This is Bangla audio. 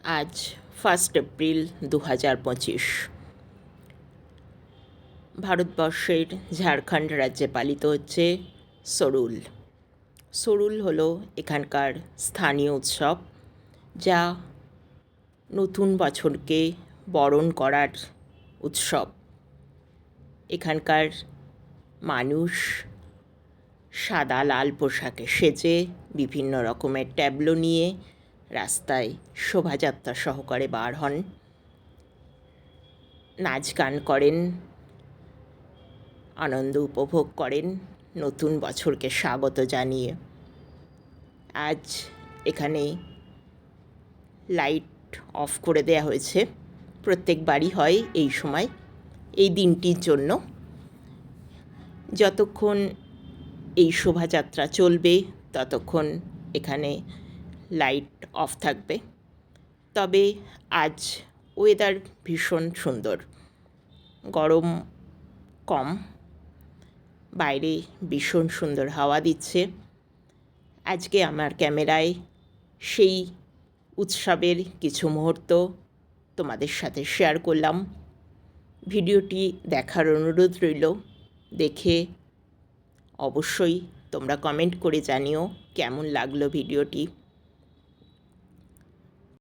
आज 1 এপ্রিল 2025 ভারতবর্ষের ঝাড়খণ্ড রাজ্যে পালিত হচ্ছে সরুল। সরুল হলো এখানকার স্থানীয় উৎসব, যা নতুন বছরকে বরণ করার উৎসব। এখানকার মানুষ সাদা লাল পোশাকে সেজে বিভিন্ন রকমের ট্যাবলো নিয়ে রাস্তায় শোভাযাত্রা সহকারে বার হন, নাচ গান করেন, আনন্দ উপভোগ করেন নতুন বছরকে স্বাগত জানিয়ে। আজ এখানে লাইট অফ করে দেওয়া হয়েছে, প্রত্যেক বাড়ি হয় এই সময়, এই দিনটির জন্য। যতক্ষণ এই শোভাযাত্রা চলবে ততক্ষণ এখানে লাইট অফ থাকবে। তবে আজ ওয়েদার ভীষণ সুন্দর, গরম কম, বাইরে ভীষণ সুন্দর হাওয়া দিচ্ছে। আজকে আমার ক্যামেরায় সেই উৎসবের কিছু মুহূর্ত তোমাদের সাথে শেয়ার করলাম। ভিডিওটি দেখার অনুরোধ রইল। দেখে অবশ্যই তোমরা কমেন্ট করে জানিও কেমন লাগলো ভিডিওটি।